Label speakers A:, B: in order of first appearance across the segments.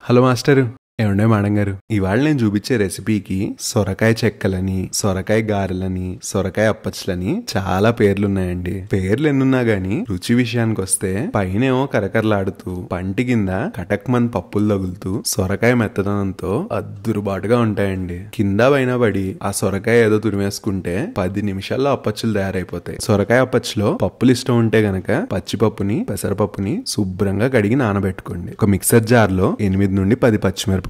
A: Hello master. ఏమండే madam గారు, ఇవాళ నేను చూపించే రెసిపీకి సొరకాయ చెక్కలని, సొరకాయ గారెలని, సొరకాయ అప్పచ్చులని చాలా పేర్లున్నాయండి. పేర్లు ఎన్నున్నా గానీ రుచి విషయానికి వస్తే పైనేమో కరకరలాడుతూ పంటి కింద కటక్మన్ పప్పులు తగులుతూ సొరకాయ మెత్తదనంతో అద్దురుబాటుగా ఉంటాయండి. కింద పైన పడి ఆ సొరకాయ ఏదో తురిమేసుకుంటే 10 నిమిషాల్లో అప్పచ్చులు తయారైపోతాయి. సొరకాయ అప్పచ్చులో పప్పులు ఇష్టం ఉంటే గనక పచ్చిపప్పుని, పెసరపప్పుని శుభ్రంగా కడిగి నానబెట్టుకోండి. ఒక మిక్సర్ జార్ లో 8 నుండి 10 పచ్చిమిరపకాయలు,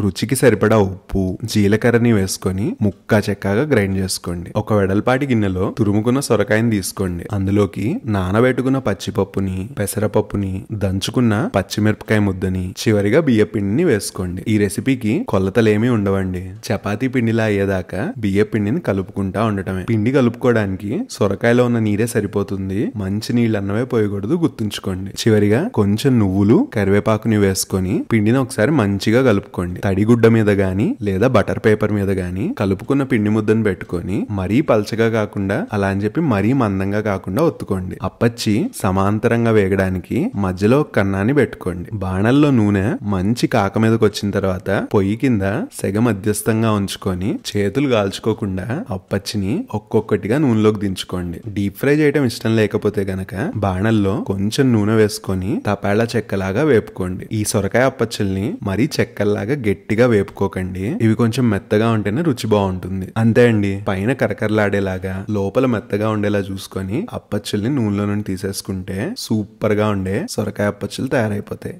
A: రుచికి సరిపడా ఉప్పు, జీలకర్రని వేసుకొని ముక్కా చెక్కగా గ్రైండ్ చేసుకోండి. ఒక వెడల్పాటి గిన్నెలో తురుముకున్న సొరకాయని తీసుకోండి. అందులోకి నానబెట్టుకున్న పచ్చిపప్పుని, పెసరపప్పుని, దంచుకున్న పచ్చిమిరపకాయ ముద్దని, చివరిగా బియ్య పిండిని వేసుకోండి. ఈ రెసిపీకి కొలతలేమీ ఉండవండి. చపాతీ పిండిలా అయ్యేదాకా బియ్య పిండిని కలుపుకుంటా ఉండటమే. పిండి కలుపుకోవడానికి సొరకాయలో ఉన్న నీరే సరిపోతుంది. మంచి నీళ్ళు అన్నవే పోయకూడదు, గుర్తుంచుకోండి. చివరిగా కొంచెం నువ్వులు, కరివేపాకుని వేసుకొని పిండిని ఒకసారి మంచిగా కలుపుకోండి. తడిగుడ్డ మీద గాని లేదా బటర్ పేపర్ మీద గాని కలుపుకున్న పిండి ముద్దను పెట్టుకొని మరీ పల్చగా కాకుండా, అలా అని చెప్పి మరీ మందంగా కాకుండా ఒత్తుకోండి. అప్పచ్చి సమాంతరంగా వేగడానికి మధ్యలో కన్నాన్ని పెట్టుకోండి. బాణల్లో నూనె మంచి కాక మీదకి వచ్చిన తర్వాత పొయ్యి కింద సెగ మధ్యస్థంగా ఉంచుకొని చేతులు కాల్చుకోకుండా అప్పచ్చిని ఒక్కొక్కటిగా నూనెలోకి దించుకోండి. డీప్ ఫ్రై చేయడం ఇష్టం లేకపోతే గనక బాణల్లో కొంచెం నూనె వేసుకొని తపాళ చెక్కలాగా వేపుకోండి. ఈ సొరకాయ అప్పచ్చుల్ని మరీ చెక్కల్లాగా గట్టిగా వేపుకోకండి. ఇవి కొంచెం మెత్తగా ఉంటేనే రుచి బాగుంటుంది. అంతే అండి. పైన కరకరలాడేలాగా లోపల మెత్తగా ఉండేలా చూసుకొని అప్పచ్చుల్ని నూనెలో నుండి తీసేసుకుంటే సూపర్ గా ఉండే సొరకాయ అప్పచ్చులు తయారైపోతాయి.